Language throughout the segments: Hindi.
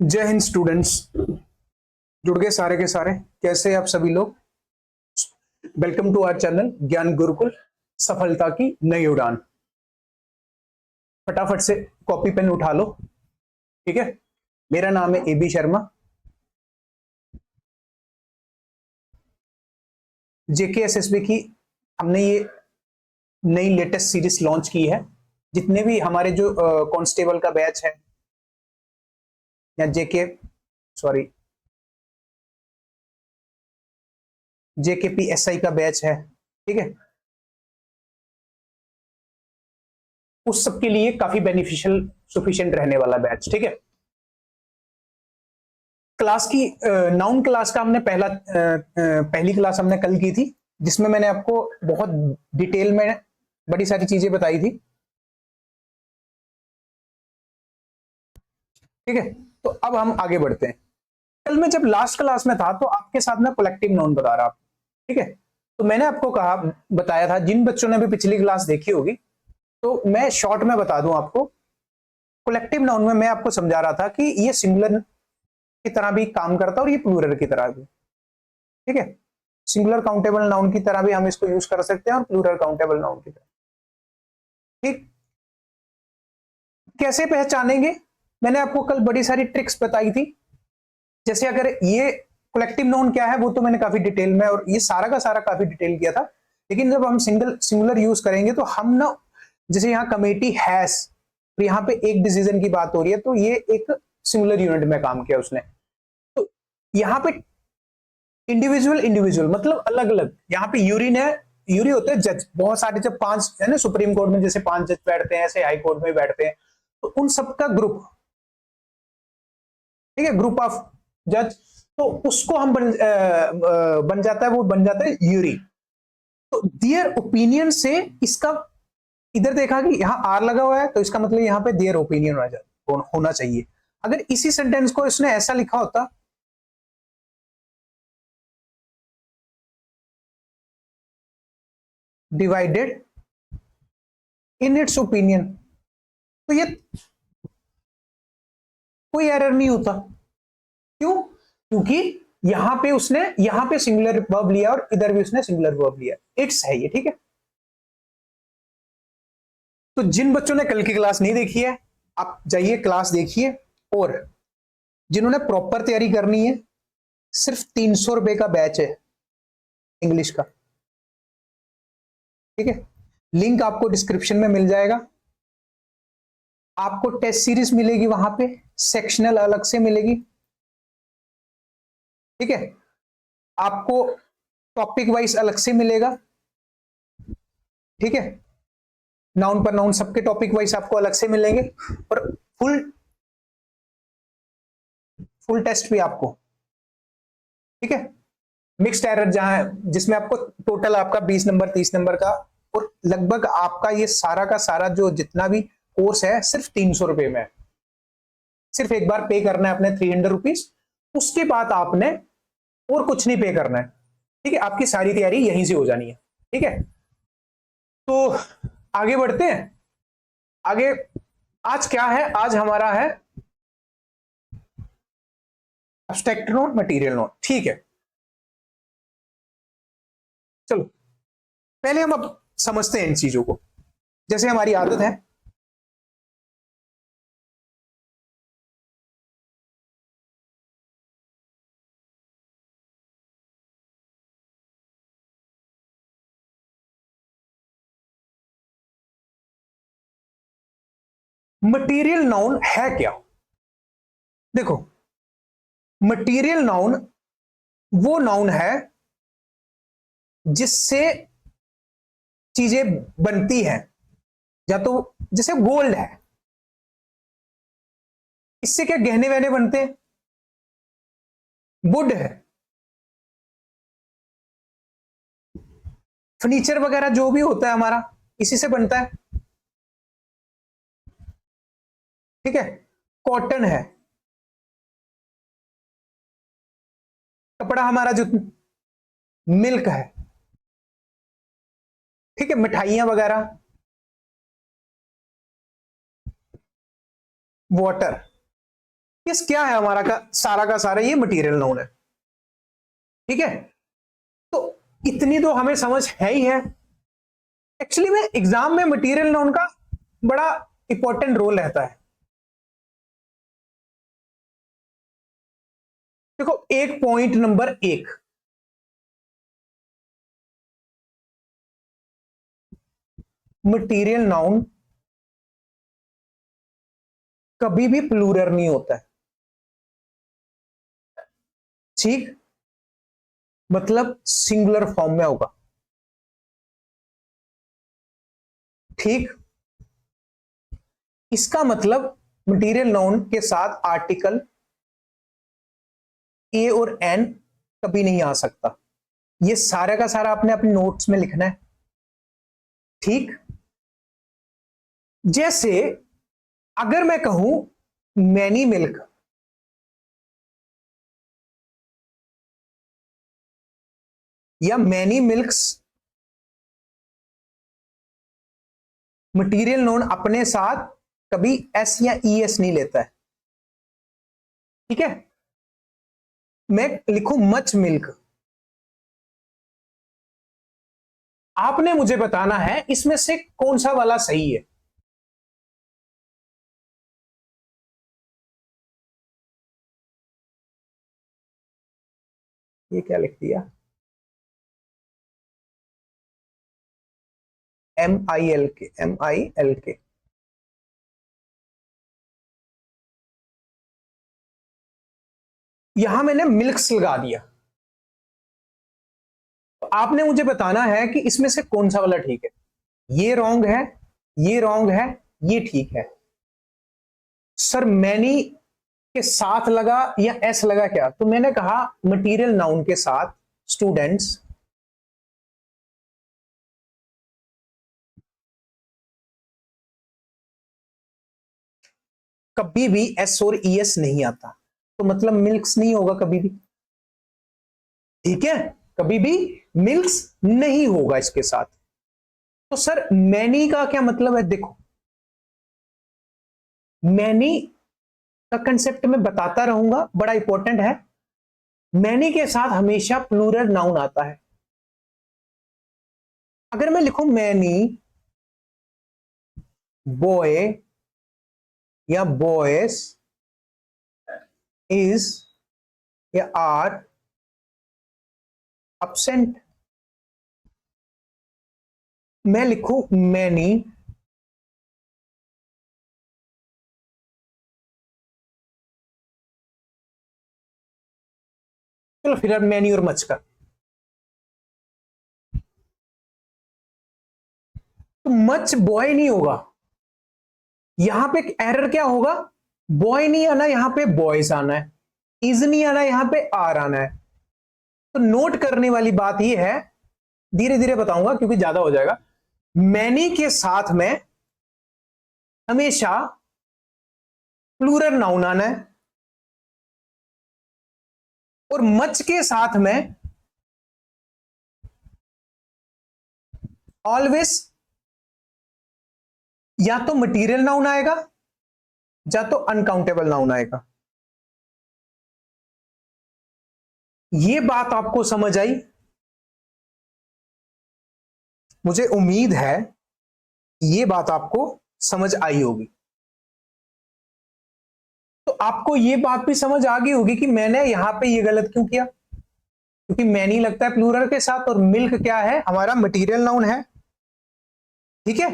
जय हिंद स्टूडेंट्स। जुड़ गए सारे के सारे। कैसे आप सभी लोग? वेलकम टू आवर चैनल ज्ञान गुरुकुल, सफलता की नई उड़ान। फटाफट से कॉपी पेन उठा लो। ठीक है, मेरा नाम है एबी शर्मा। जेकेएसएसबी की हमने ये नई लेटेस्ट सीरीज लॉन्च की है। जितने भी हमारे जो कांस्टेबल का बैच है या जेकेपीएसआई का बैच है, ठीक है, उस सब के लिए काफी बेनिफिशियल सफिशिएंट रहने वाला बैच। ठीक है, क्लास की नाउन क्लास का हमने पहली क्लास हमने कल की थी, जिसमें मैंने आपको बहुत डिटेल में बड़ी सारी चीजें बताई थी। ठीक है, तो अब हम आगे बढ़ते हैं। कल मैं जब लास्ट क्लास में था तो आपके साथ में कलेक्टिव नाउन बता रहा था। ठीक है, तो मैंने आपको कहा बताया था, जिन बच्चों ने भी पिछली क्लास देखी होगी तो मैं शॉर्ट में बता दूं आपको। कलेक्टिव नाउन में मैं आपको समझा रहा था कि ये सिंगुलर की तरह भी काम करता है और ये प्लूरल की तरह भी। ठीक है, सिंगुलर काउंटेबल नाउन की तरह भी हम इसको यूज कर सकते हैं और प्लूरल काउंटेबल नाउन की तरह। ठीक, कैसे पहचानेंगे? मैंने आपको कल बड़ी सारी ट्रिक्स बताई थी। जैसे अगर ये कलेक्टिव नाउन क्या है वो तो मैंने काफी डिटेल में और ये सारा का सारा काफी डिटेल किया था। लेकिन जब हम सिंगुलर यूज करेंगे तो हम ना, जैसे यहाँ कमेटी हैज, तो यहाँ पे एक डिसीजन की बात हो रही है तो ये एक सिंगुलर यूनिट में काम किया उसने। तो यहाँ पे इंडिविजुअल इंडिविजुअल मतलब अलग अलग। यहाँ पे यूरिन है, यूरी होते हैं जज, बहुत सारे, जब पांच है ना सुप्रीम कोर्ट में जैसे 5 जज बैठते हैं, ऐसे हाई कोर्ट में बैठते हैं, तो उन सबका ग्रुप, ठीक है, ग्रुप ऑफ जज, तो उसको हम बन जाता है, वो बन जाता है यूरी। तो दियर ओपिनियन से इसका, इधर देखा कि यहाँ आर लगा हुआ है तो इसका मतलब यहाँ पे दियर ओपिनियन होना चाहिए। अगर इसी सेंटेंस को इसने ऐसा लिखा होता, डिवाइडेड इन इट्स ओपिनियन, तो ये कोई एरर नहीं होता। क्यों? क्योंकि यहां पे सिंगुलर वर्ब लिया और इधर भी उसने सिंगुलर वर्ब लिया, इट्स है ये। ठीक है, तो जिन बच्चों ने कल की क्लास नहीं देखी है आप जाइए क्लास देखिए, और जिन्होंने प्रॉपर तैयारी करनी है, सिर्फ 300 रुपए का बैच है इंग्लिश का। ठीक है, लिंक आपको डिस्क्रिप्शन में मिल जाएगा। आपको टेस्ट सीरीज मिलेगी वहां पे, सेक्शनल अलग से मिलेगी। ठीक है, आपको टॉपिक वाइज अलग से मिलेगा। ठीक है, नाउन पर नाउन सबके टॉपिक वाइज आपको अलग से मिलेंगे, और फुल फुल टेस्ट भी आपको। ठीक है, मिक्स्ड एरर जहां जिसमें आपको टोटल आपका 20 नंबर 30 नंबर का, और लगभग आपका ये सारा का सारा जो जितना भी कोर्स है सिर्फ 300 रुपए में है। सिर्फ एक बार पे करना है अपने 300 रुपीज, उसके बाद आपने और कुछ नहीं पे करना है। ठीक है, आपकी सारी तैयारी यहीं से हो जानी है। ठीक है, तो आगे बढ़ते हैं। आगे आज क्या है? आज हमारा है एब्स्ट्रैक्ट नोट, मटेरियल नोट। ठीक है, चलो पहले हम अब समझते हैं इन चीजों को। जैसे हमारी आदत है, मटेरियल नाउन है क्या? देखो, मटेरियल नाउन वो नाउन है जिससे चीजें बनती हैं। या तो जैसे गोल्ड है, इससे क्या गहने वहने बनते हैं? वुड है, फर्नीचर वगैरह जो भी होता है हमारा इसी से बनता है। ठीक है, कॉटन है, कपड़ा हमारा जो मिल्क है। ठीक है, मिठाइयां वगैरह, वाटर, किस क्या है हमारा का सारा ये मटेरियल नाउन है। ठीक है, तो इतनी तो हमें समझ है ही है। एक्चुअली में एग्जाम में मटेरियल नाउन का बड़ा इंपॉर्टेंट रोल रहता है। देखो एक पॉइंट नंबर 1, मटेरियल नाउन कभी भी प्लूरल नहीं होता है। ठीक, मतलब सिंगुलर फॉर्म में होगा। ठीक, इसका मतलब मटेरियल नाउन के साथ आर्टिकल ए और एन कभी नहीं आ सकता। ये सारा का सारा आपने अपने नोट्स में लिखना है। ठीक, जैसे अगर मैं कहूं मैनी मिल्क, या मैनी मिल्क्स, मटेरियल नाउन अपने साथ कभी एस या ई एस नहीं लेता है। ठीक है, मैं लिखूं मच मिल्क, आपने मुझे बताना है इसमें से कौन सा वाला सही है। ये क्या लिख दिया, MILK, MILK। यहां मैंने मिल्क्स लगा दिया। तो आपने मुझे बताना है कि इसमें से कौन सा वाला ठीक है। ये रॉन्ग है, ये रॉन्ग है, ये ठीक है। सर मैनी के साथ लगा या एस लगा क्या? तो मैंने कहा मटेरियल नाउन के साथ स्टूडेंट्स कभी भी एस और ई एस नहीं आता, तो मतलब मिल्क्स नहीं होगा कभी भी। ठीक है, कभी भी मिल्क्स नहीं होगा इसके साथ। तो सर मैनी का क्या मतलब है? देखो मैनी का कंसेप्ट मैं बताता रहूंगा, बड़ा इंपॉर्टेंट है। मैनी के साथ हमेशा प्लूरल नाउन आता है। अगर मैं लिखूं मैनी बॉय या बॉयज इज या आर absent, मैं लिखूं मैनी चलो फिर मैनी और मच का, तो मच बॉय नहीं होगा। यहां पे एरर क्या होगा? बॉय नहीं आना, यहां पे बॉयज आना है। इज नहीं आना, यहां पे आर आना है। तो नोट करने वाली बात यह है, धीरे धीरे बताऊंगा क्योंकि ज्यादा हो जाएगा। मैनी के साथ में हमेशा प्लूरल नाउन आना है, और मच के साथ में ऑलवेज या तो मटेरियल नाउन आएगा या तो अनकाउंटेबल नाउन आएगा। ये बात आपको समझ आई? मुझे उम्मीद है ये बात आपको समझ आई होगी। तो आपको ये बात भी समझ आ गई होगी कि मैंने यहां पे ये गलत क्यों किया, क्योंकि मैनी लगता है प्लूरल के साथ और मिल्क क्या है, हमारा मटेरियल नाउन है। ठीक है,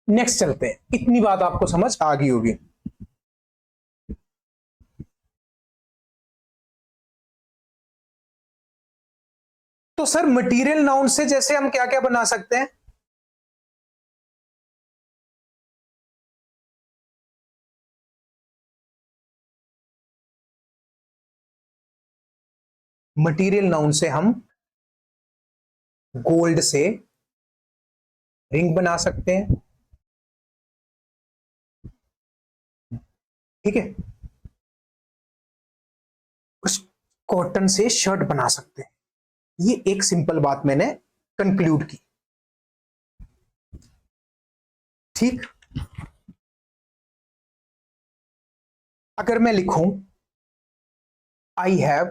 नेक्स्ट चलते हैं। इतनी बात आपको समझ आ गई होगी। तो सर मटेरियल नाउन से जैसे हम क्या क्या बना सकते हैं? मटेरियल नाउन से हम गोल्ड से रिंग बना सकते हैं। ठीक है, कुछ कॉटन से शर्ट बना सकते हैं। ये एक सिंपल बात मैंने कंक्लूड की। ठीक। अगर मैं लिखूं आई हैव,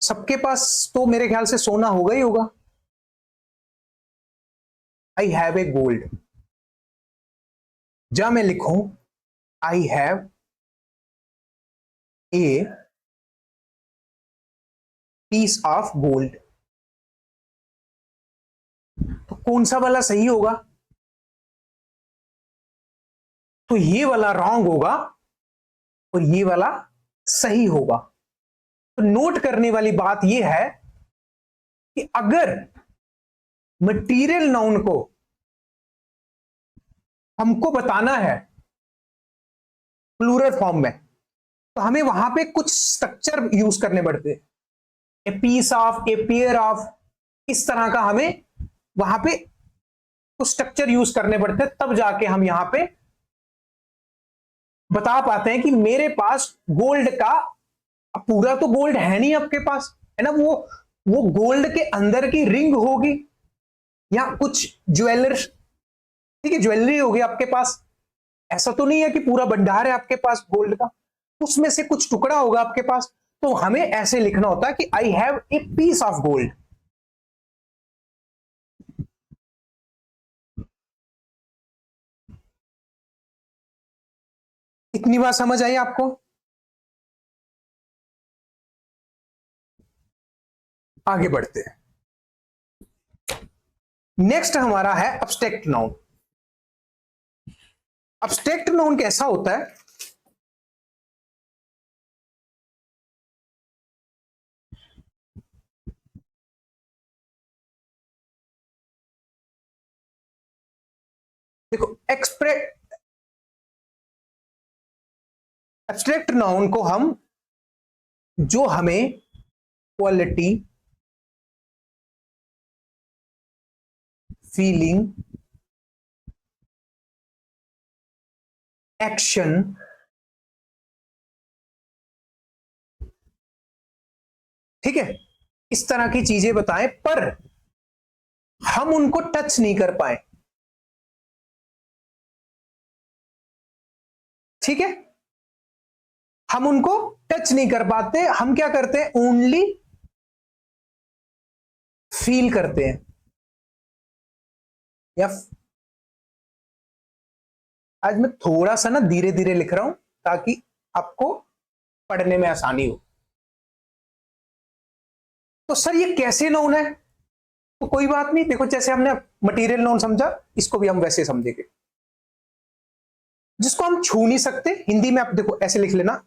सबके पास तो मेरे ख्याल से सोना होगा ही होगा। I have a gold. जब मैं लिखूं I have a piece of gold, तो कौन सा वाला सही होगा? तो ये वाला रॉन्ग होगा और ये वाला सही होगा। तो नोट करने वाली बात यह है कि अगर मटीरियल नाउन को हमको बताना है प्लूरल फॉर्म में, तो हमें वहां पे कुछ स्ट्रक्चर यूज करने पड़ते हैं। A piece of, a pair of, इस तरह का हमें वहां पे कुछ स्ट्रक्चर यूज करने पड़ते हैं, तब जाके हम यहां पे बता पाते हैं कि मेरे पास गोल्ड का, पूरा तो गोल्ड है नहीं आपके पास, है ना, वो गोल्ड के अंदर की रिंग होगी या कुछ ज्वेलर्स, ठीक है, ज्वेलरी होगी आपके पास। ऐसा तो नहीं है कि पूरा भंडार है आपके पास गोल्ड का, उसमें से कुछ टुकड़ा होगा आपके पास। तो हमें ऐसे लिखना होता है कि I have a piece of gold. इतनी बात समझ आई आपको? आगे बढ़ते हैं। नेक्स्ट हमारा है अब्स्ट्रैक्ट नाउन। अब्स्ट्रैक्ट नाउन कैसा होता है? देखो, एब्स्ट्रैक्ट नाउन को हम, जो हमें क्वालिटी, फीलिंग, एक्शन, ठीक है, इस तरह की चीजें बताएं, पर हम उनको टच नहीं कर पाए, ठीक है, हम उनको टच नहीं कर पाते। हम क्या करते हैं? ओनली फील करते हैं। या आज मैं थोड़ा सा ना धीरे धीरे लिख रहा हूं ताकि आपको पढ़ने में आसानी हो। तो सर ये कैसे नाउन है? तो कोई बात नहीं, देखो जैसे हमने मटेरियल नाउन समझा, इसको भी हम वैसे समझेंगे। जिसको हम छू नहीं सकते, हिंदी में आप देखो ऐसे लिख लेना,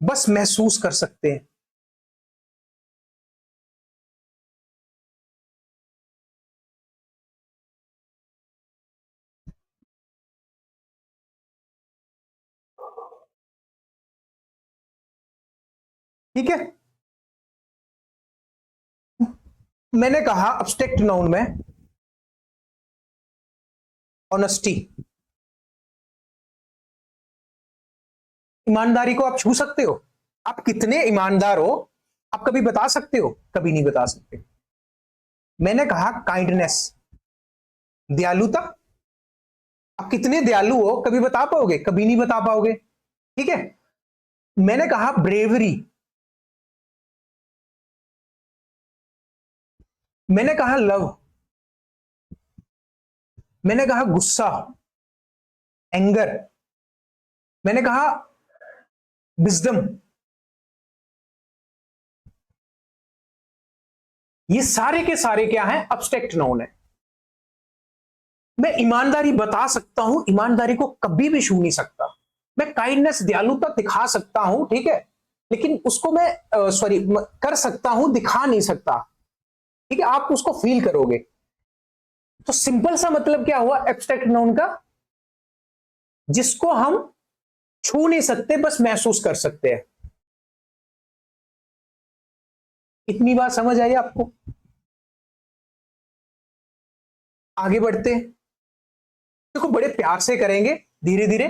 बस महसूस कर सकते हैं। ठीक है, मैंने कहा अब्स्ट्रैक्ट नाउन में ऑनेस्टी, ईमानदारी को आप छू सकते हो? आप कितने ईमानदार हो आप कभी बता सकते हो? कभी नहीं बता सकते। मैंने कहा काइंडनेस, दयालुता, आप कितने दयालु हो कभी बता पाओगे? कभी नहीं बता पाओगे, ठीक है। मैंने कहा ब्रेवरी, मैंने कहा लव, मैंने कहा गुस्सा, एंगर, मैंने कहा विजडम। ये सारे के सारे क्या है? अब्स्ट्रैक्ट नाउन है। मैं ईमानदारी बता सकता हूं, ईमानदारी को कभी भी छू नहीं सकता। मैं काइंडनेस, दयालुता दिखा सकता हूं, ठीक है, लेकिन उसको मैं सॉरी कर सकता हूं, दिखा नहीं सकता, ठीक है, आप उसको फील करोगे। तो सिंपल सा मतलब क्या हुआ एब्स्ट्रैक्ट नाउन का? जिसको हम छू नहीं सकते, बस महसूस कर सकते हैं। इतनी बात समझ आई आपको? आगे बढ़ते हैं। देखो बड़े प्यार से करेंगे, धीरे धीरे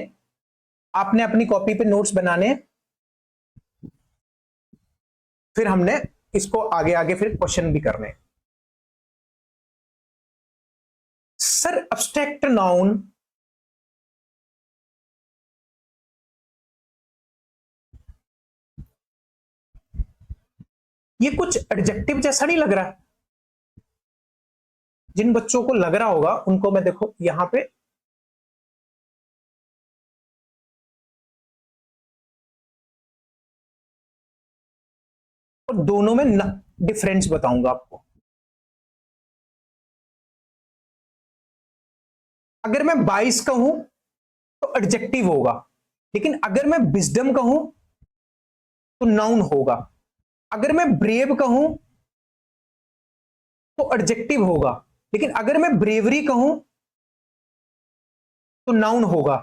आपने अपनी कॉपी पे नोट्स बनाने हैं, फिर हमने इसको आगे आगे फिर क्वेश्चन भी करने हैं। सर एब्स्ट्रैक्ट नाउन ये कुछ एडजेक्टिव जैसा नहीं लग रहा? जिन बच्चों को लग रहा होगा उनको मैं देखो यहां पे और दोनों में डिफरेंस बताऊंगा आपको। अगर मैं 22 कहूं तो एडजेक्टिव होगा, लेकिन अगर मैं विजडम कहूं तो नाउन होगा। अगर मैं ब्रेव कहूं तो एडजेक्टिव होगा, लेकिन अगर मैं ब्रेवरी कहूं तो नाउन होगा।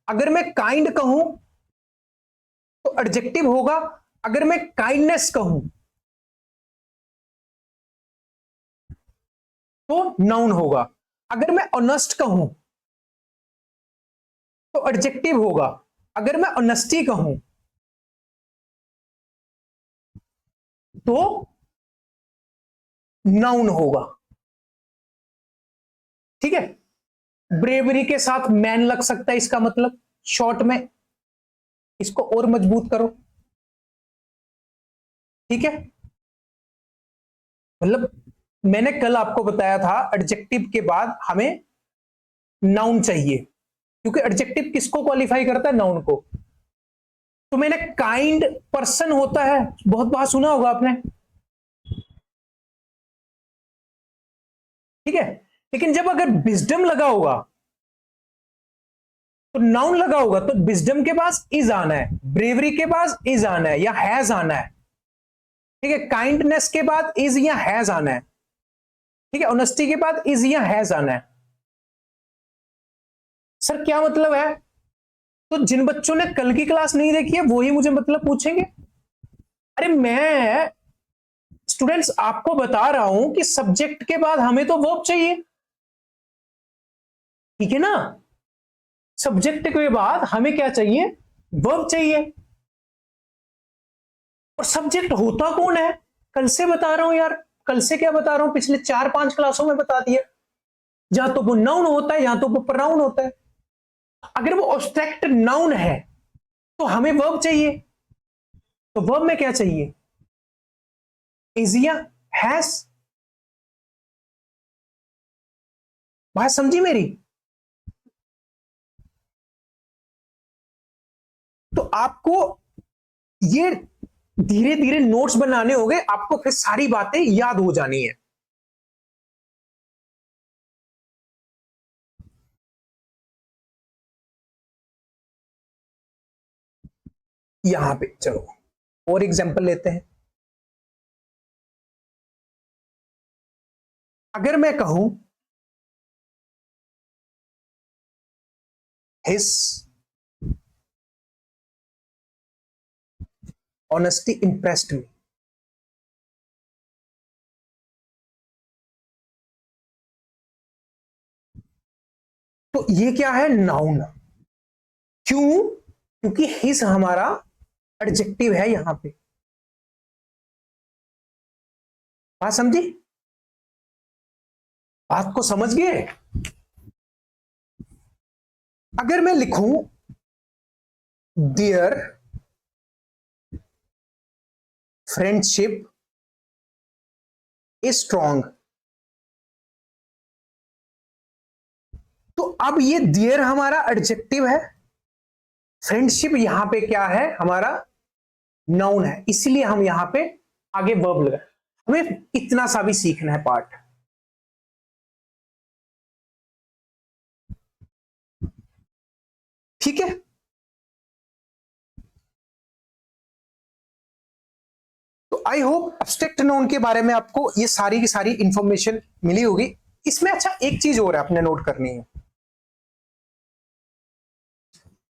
अगर मैं काइंड कहूं तो एडजेक्टिव होगा। अगर मैं काइंडनेस कहूं तो नाउन होगा। अगर मैं ऑनेस्ट कहूं तो एडजेक्टिव होगा। अगर मैं ऑनेस्टी कहूं तो नाउन होगा। ठीक है, ब्रेवरी के साथ मैन लग सकता है, इसका मतलब शॉर्ट में इसको और मजबूत करो। ठीक है, मतलब मैंने कल आपको बताया था एडजेक्टिव के बाद हमें नाउन चाहिए, क्योंकि एडजेक्टिव किसको क्वालिफाई करता है? नाउन को। तो मैंने काइंड पर्सन होता है, बहुत बार सुना होगा आपने। ठीक है, लेकिन जब अगर विजडम लगा होगा तो नाउन लगा होगा, तो विजडम के पास इज आना है, ब्रेवरी के पास इज आना है या हैज आना है। ठीक है, काइंडनेस के बाद इज या हैज आना है। ठीक है, ऑनेस्टी के बाद इज या हैज आना है। सर क्या मतलब है? तो जिन बच्चों ने कल की क्लास नहीं देखी है वो ही मुझे मतलब पूछेंगे। अरे मैं स्टूडेंट्स आपको बता रहा हूं कि सब्जेक्ट के बाद हमें तो वर्ब चाहिए। ठीक है ना, सब्जेक्ट के बाद हमें क्या चाहिए? वर्ब चाहिए। और सब्जेक्ट होता कौन है? कल से बता रहा हूं यार, कल से क्या बता रहा हूं, पिछले 4-5 क्लासों में बता दिया। या तो वो नाउन होता है या तो वो प्रोनाउन होता है। अगर वो एब्स्ट्रैक्ट नाउन है तो हमें वर्ब चाहिए। तो वर्ब में क्या चाहिए? इज या हैज। बात समझी मेरी? तो आपको ये धीरे धीरे नोट्स बनाने होंगे, आपको फिर सारी बातें याद हो जानी है। यहां पे चलो और एग्जांपल लेते हैं। अगर मैं कहूं हिज ऑनेस्टी इंप्रेस्ड मी, तो ये क्या है? नाउन। क्यों? क्योंकि हिज हमारा एडजेक्टिव है यहां पे। बात समझी? बात को समझ गए? अगर मैं लिखूं डियर फ्रेंडशिप इज स्ट्रॉन्ग, तो अब ये डियर हमारा एडजेक्टिव है, फ्रेंडशिप यहां पे क्या है? हमारा नाउन है, इसलिए हम यहां पे आगे वर्ब लगा। हमें इतना सा भी सीखना है पार्ट। ठीक है, तो आई होप एब्स्ट्रैक्ट नाउन के बारे में आपको ये सारी की सारी इंफॉर्मेशन मिली होगी। इसमें अच्छा एक चीज और है आपने नोट करनी है।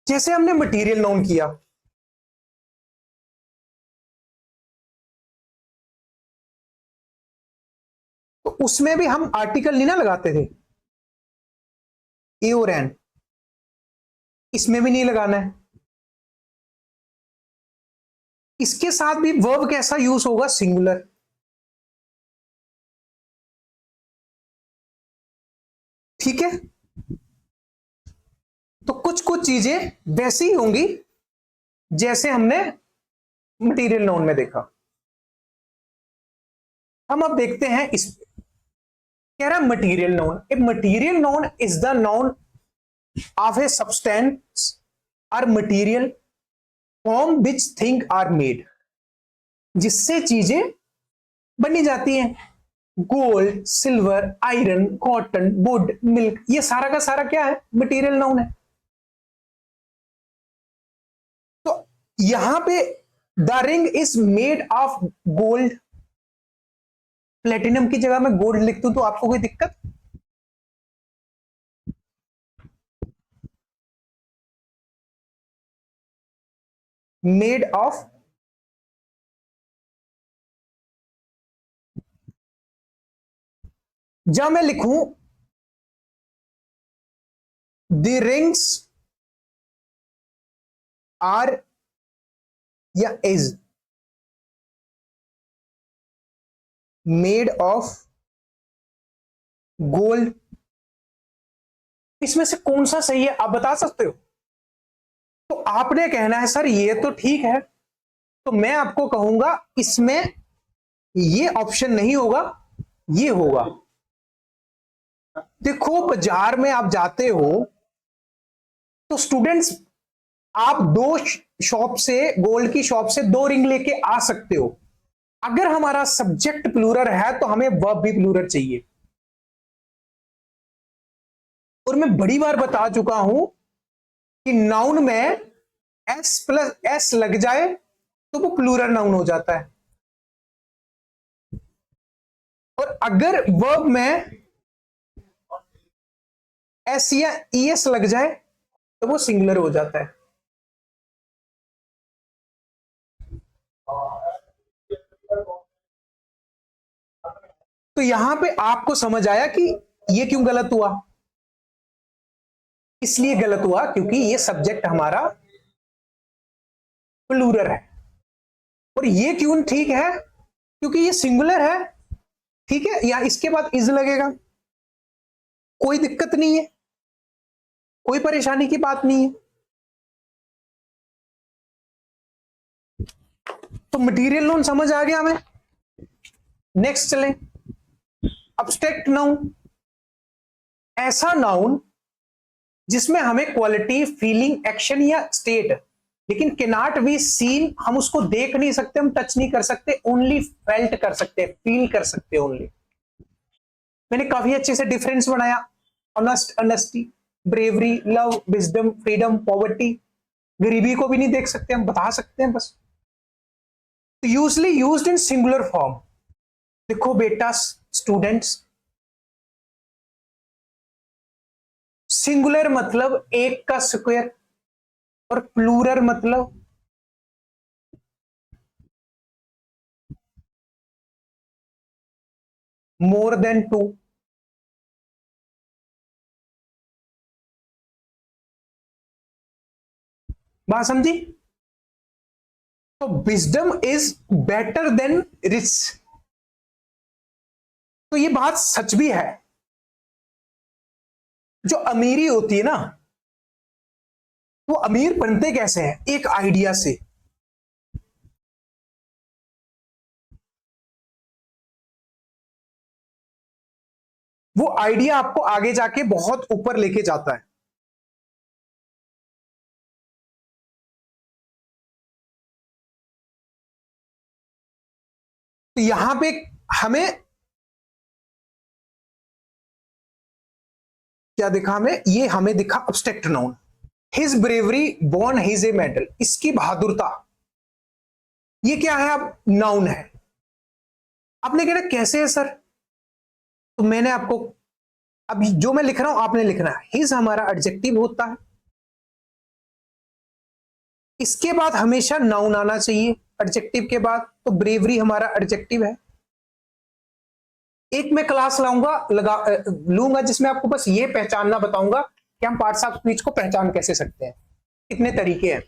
जैसे हमने मटेरियल नाउन किया, तो उसमें भी हम आर्टिकल नहीं ना लगाते थे, ए और एन। इसमें भी नहीं लगाना है। इसके साथ भी वर्ब कैसा यूज होगा? सिंगुलर। ठीक है, तो कुछ कुछ चीजें वैसी ही होंगी जैसे हमने मटेरियल नाउन में देखा। हम अब देखते हैं इस, कह रहा material noun. A material noun is the noun of a substance और material from which thing are made, जिससे चीजें बनी जाती हैं। Gold, silver, iron, cotton, wood, milk, ये सारा का सारा क्या है? मटेरियल नाउन है। तो यहां पे the ring is made of gold, platinum की जगह मैं गोल्ड लिख दूं तो आपको कोई दिक्कत? मेड ऑफ, जब मैं लिखूं द रिंग्स आर या इज मेड ऑफ गोल्ड, इसमें से कौन सा सही है आप बता सकते हो? तो आपने कहना है सर ये तो ठीक है, तो मैं आपको कहूंगा इसमें ये ऑप्शन नहीं होगा, ये होगा। देखो बाजार में आप जाते हो तो स्टूडेंट्स, आप दो शॉप से, गोल्ड की शॉप से दो रिंग लेके आ सकते हो। अगर हमारा सब्जेक्ट प्लूरल है तो हमें वर्ब भी प्लूरल चाहिए। और मैं बड़ी बार बता चुका हूं कि नाउन में एस प्लस एस लग जाए तो वो प्लूरल नाउन हो जाता है, और अगर वर्ब में एस या ईएस लग जाए तो वो सिंगुलर हो जाता है। तो यहां पे आपको समझ आया कि ये क्यों गलत हुआ? इसलिए गलत हुआ क्योंकि ये सब्जेक्ट हमारा प्लूरल है। और ये क्यों ठीक है? क्योंकि ये सिंगुलर है। ठीक है, या इसके बाद इज लगेगा, कोई दिक्कत नहीं है, कोई परेशानी की बात नहीं है। तो मटेरियल नाउन समझ आ गया हमें। नेक्स्ट चलें, एब्स्ट्रैक्ट नाउन। ऐसा नाउन जिसमें हमें क्वालिटी, फीलिंग, एक्शन या स्टेट, लेकिन कैनॉट बी सीन, हम उसको देख नहीं सकते, हम टच नहीं कर सकते, ओनली फेल्ट कर सकते, फील कर सकते ओनली। मैंने काफी अच्छे से डिफरेंस बनाया, honest, honesty, bravery, love, wisdom, freedom, poverty. गरीबी को भी नहीं देख सकते, हम बता सकते हैं बस। Usually used in singular form. देखो बेटा स्टूडेंट्स, सिंगुलर मतलब एक का स्क्वायर, और प्लूरल मतलब मोर देन टू। बात समझी? तो wisdom is better than rich. तो ये बात सच भी है। जो अमीरी होती है ना, वो अमीर बनते कैसे हैं? एक आइडिया से। वो आइडिया आपको आगे जाके बहुत ऊपर लेके जाता है। तो यहां पे हमें क्या दिखा? हमें ये हमें दिखा abstract noun. His bravery born his a medal, इसकी बहादुरता, ये क्या है? अब नाउन है। आपने कहा कैसे है सर? तो मैंने आपको, अब जो मैं लिख रहा हूं आपने लिखना है। हिज हमारा एडजेक्टिव होता है, इसके बाद हमेशा नाउन आना चाहिए एडजेक्टिव के बाद। तो ब्रेवरी हमारा एडजेक्टिव है। एक मैं क्लास लूंगा जिसमें आपको बस ये पहचानना बताऊंगा कि हम पार्ट्स ऑफ स्पीच को पहचान कैसे सकते हैं। कितने तरीके हैं।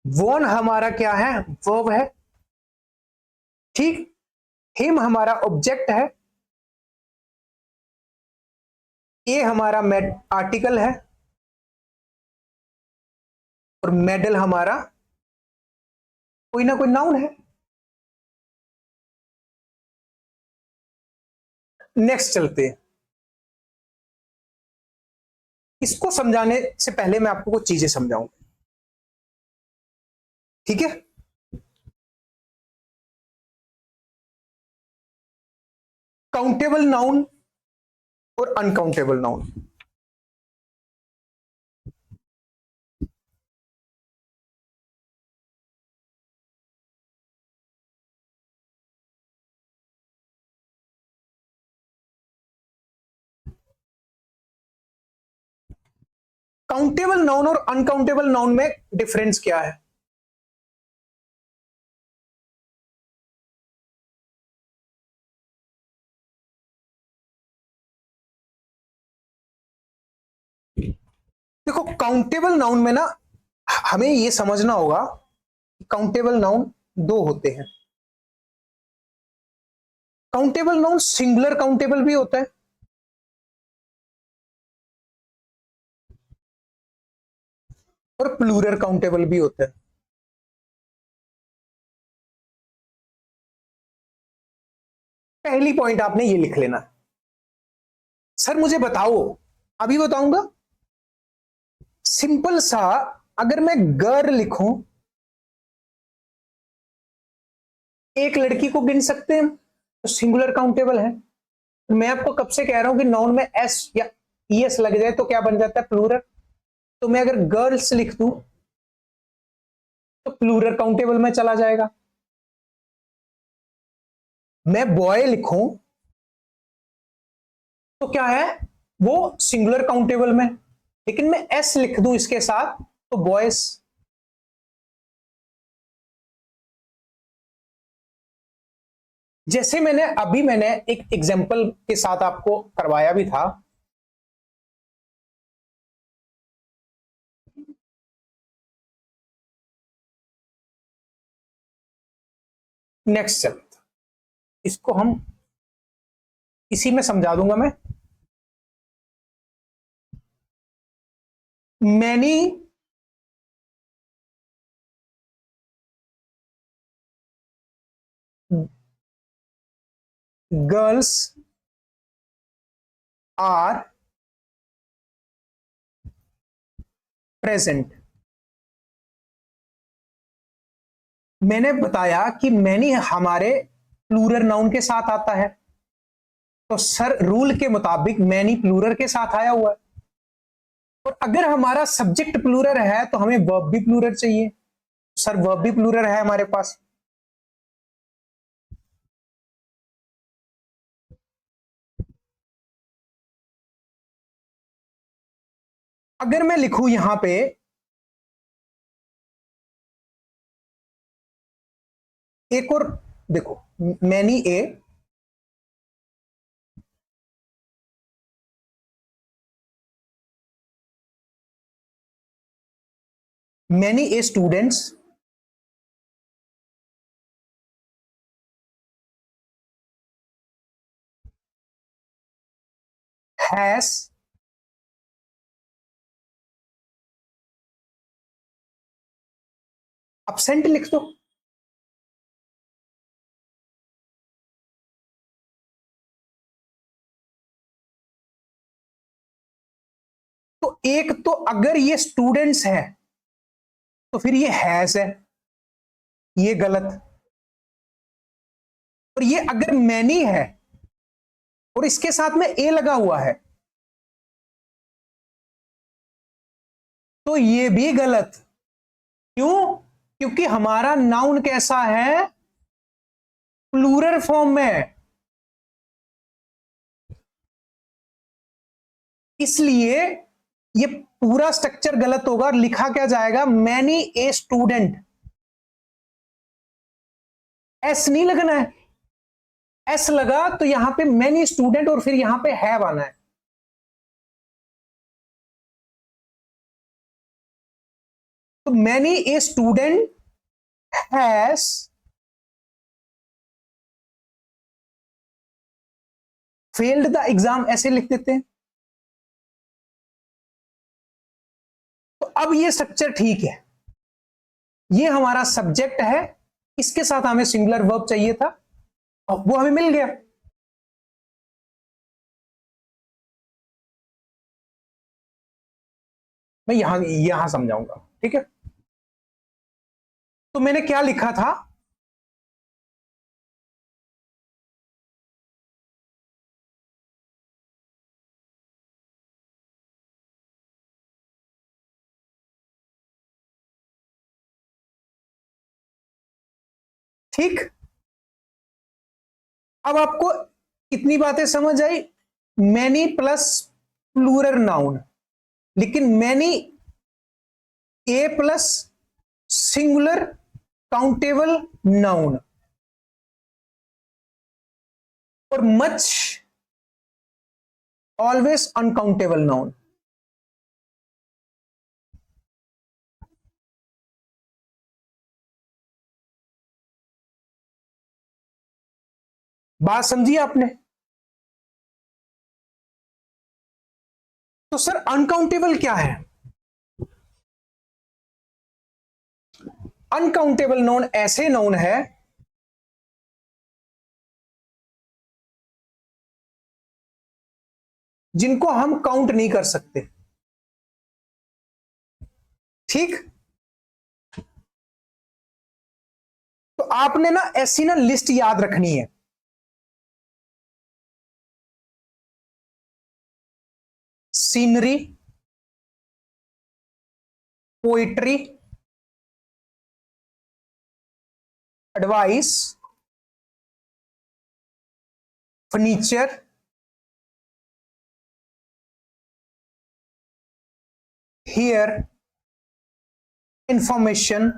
वॉन हमारा क्या है, वर्ब है, ठीक। हिम हमारा ऑब्जेक्ट है, ए हमारा आर्टिकल है, और मेडल हमारा कोई ना कोई नाउन है। नेक्स्ट चलते हैं। इसको समझाने से पहले मैं आपको कुछ चीजें समझाऊंगा, ठीक है। काउंटेबल नाउन और अनकाउंटेबल नाउन। काउंटेबल नाउन और अनकाउंटेबल नाउन में डिफरेंस क्या है। देखो, काउंटेबल नाउन में ना हमें यह समझना होगा, काउंटेबल नाउन दो होते हैं। काउंटेबल नाउन सिंगुलर काउंटेबल भी होता है, और प्लूरल काउंटेबल भी होता है। पहली पॉइंट आपने ये लिख लेना, सर मुझे बताओ, अभी बताऊंगा। सिंपल सा, अगर मैं गर्ल लिखूं, एक लड़की को गिन सकते हैं, तो सिंगुलर काउंटेबल है। मैं आपको कब से कह रहा हूं कि नाउन में एस या ईएस लग जाए तो क्या बन जाता है, प्लूरल। तो मैं अगर गर्ल्स लिख दूं तो प्लूरल काउंटेबल में चला जाएगा। मैं बॉय लिखूं तो क्या है, वो सिंगुलर काउंटेबल में। लेकिन मैं एस लिख दूं इसके साथ तो बॉयज। जैसे मैंने एक एग्जांपल के साथ आपको करवाया भी था। नेक्स्ट चल, इसको हम इसी में समझा दूंगा मैं। Many girls are present. मैंने बताया कि मैनी हमारे प्लूरल नाउन के साथ आता है, तो सर रूल के मुताबिक मैनी प्लूरल के साथ आया हुआ है। और अगर हमारा सब्जेक्ट प्लूरल है तो हमें वर्ब भी प्लूरल चाहिए। सर वर्ब भी प्लूरल है हमारे पास। अगर मैं लिखूं यहां पे एक और, देखो, many a, many a students has absent लिख दो। तो एक तो अगर ये स्टूडेंट्स है तो फिर ये हैज है, ये गलत। और ये अगर मैनी है और इसके साथ में ए लगा हुआ है तो ये भी गलत। क्यों? क्योंकि हमारा नाउन कैसा है, प्लूरल फॉर्म में है। इसलिए ये पूरा स्ट्रक्चर गलत होगा और लिखा क्या जाएगा, मैनी ए स्टूडेंट। एस नहीं लगना है, एस लगा तो यहां पे मैनी स्टूडेंट और फिर यहां पे हैव आना है। तो many a student has failed the exam, ऐसे लिख देते हैं। तो अब ये स्ट्रक्चर ठीक है, ये हमारा सब्जेक्ट है, इसके साथ हमें सिंगुलर वर्ब चाहिए था, अब वो हमें मिल गया। मैं यहां समझाऊंगा, ठीक है। तो मैंने क्या लिखा था, ठीक। अब आपको कितनी बातें समझ आई, मैनी प्लस प्लूरल नाउन, लेकिन many a plus singular countable noun, और मच ऑलवेज अनकाउंटेबल नाउन। बात समझी आपने? तो सर अनकाउंटेबल क्या है? अनकाउंटेबल नाउन ऐसे नाउन है जिनको हम काउंट नहीं कर सकते, ठीक। तो आपने ना ऐसी ना लिस्ट याद रखनी है, scenery, poetry, advice, furniture, here, information,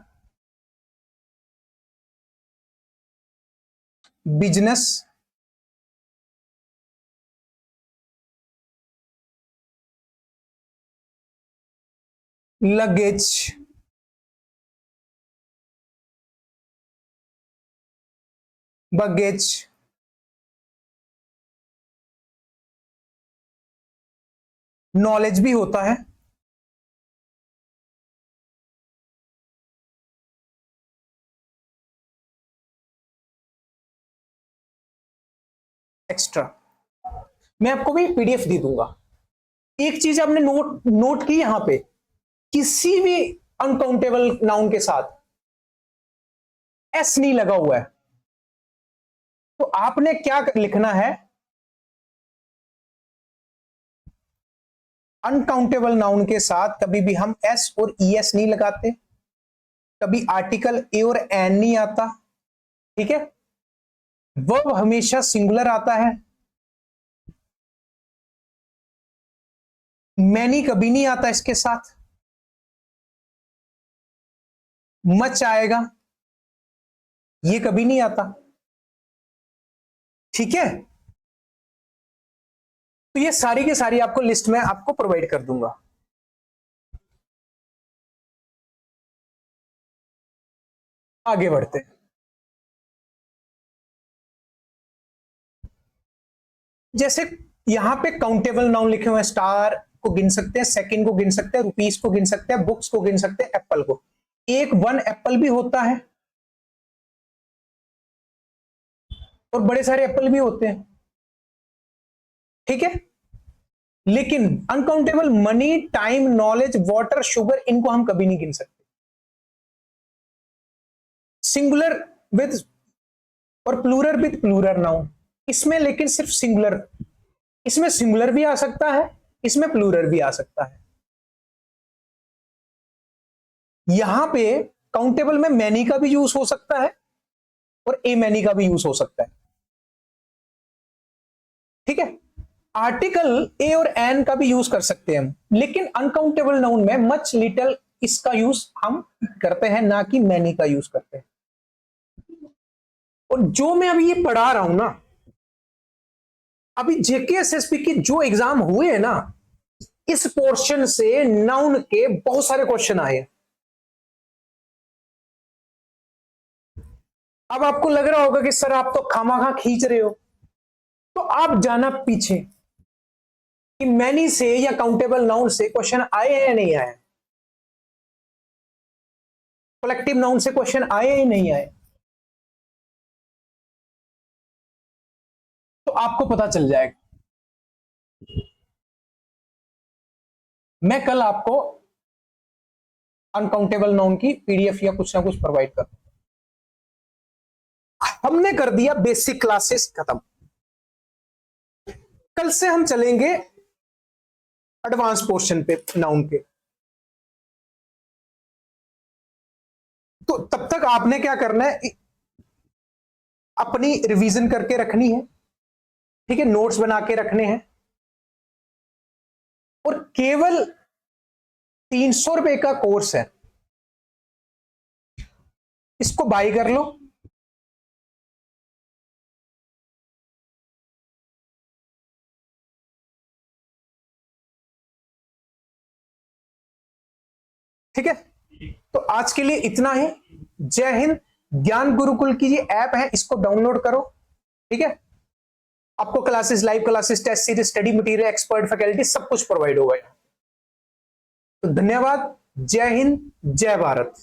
business, luggage, baggage, knowledge भी होता है, एक्स्ट्रा। मैं आपको भी पीडीएफ दे दूंगा। एक चीज आपने नोट की यहां पे, किसी भी अनकाउंटेबल नाउन के साथ एस नहीं लगा हुआ है, तो आपने क्या लिखना है, अनकाउंटेबल नाउन के साथ कभी भी हम एस और ई एस नहीं लगाते, कभी आर्टिकल ए और एन नहीं आता, ठीक है। वर्ब हमेशा सिंगुलर आता है, मैनी कभी नहीं आता इसके साथ, मच आएगा, ये कभी नहीं आता, ठीक है। तो ये सारी की सारी आपको लिस्ट में आपको प्रोवाइड कर दूंगा। आगे बढ़ते हैं। जैसे यहां पे काउंटेबल नाउन लिखे हुए हैं, स्टार को गिन सकते हैं, सेकंड को गिन सकते हैं, रुपीस को गिन सकते हैं, बुक्स को गिन सकते हैं, एप्पल को, एक वन एप्पल भी होता है और बड़े सारे एप्पल भी होते हैं, ठीक है। लेकिन uncountable money, time, knowledge, water, sugar, इनको हम कभी नहीं गिन सकते। सिंगुलर विद और प्लूरल विद प्लूरल नाउन, इसमें लेकिन सिर्फ सिंगुलर, इसमें सिंगुलर भी आ सकता है, इसमें प्लूरल भी आ सकता है। यहां पे काउंटेबल में मैनी का भी यूज हो सकता है और ए मैनी का भी यूज हो सकता है, ठीक है। आर्टिकल ए और एन का भी यूज कर सकते हैं हम, लेकिन अनकाउंटेबल नाउन में मच, लिटिल, इसका यूज हम करते हैं, ना कि मैनी का यूज करते हैं। और जो मैं अभी ये पढ़ा रहा हूं ना, अभी जेकेएसएसपी के जो एग्जाम हुए हैं ना, इस पोर्शन से नाउन के बहुत सारे क्वेश्चन आए, अब आपको लग रहा होगा कि सर आप तो खामाखा खींच रहे हो, तो आप जाना पीछे कि मैनी से या काउंटेबल नाउन से क्वेश्चन आए हैं या नहीं आए, कलेक्टिव नाउन से क्वेश्चन आए या नहीं आए, तो आपको पता चल जाएगा। मैं कल आपको अनकाउंटेबल नाउन की पीडीएफ या कुछ ना कुछ प्रोवाइड कर, हमने कर दिया बेसिक क्लासेस खत्म। कल से हम चलेंगे एडवांस पोर्शन पे नाउन के। तो तब तक आपने क्या करना है, अपनी रिवीजन करके रखनी है, ठीक है, नोट्स बना के रखने हैं, और केवल 300 रुपए का कोर्स है, इसको बाय कर लो। ठीक है, तो आज के लिए इतना ही। जय हिंद। ज्ञान गुरुकुल की ये ऐप है, इसको डाउनलोड करो। ठीक है, आपको classes, live classes, test series, study material, expert faculty सब कुछ प्रोवाइड होगा। तो धन्यवाद। जय हिंद, जय भारत।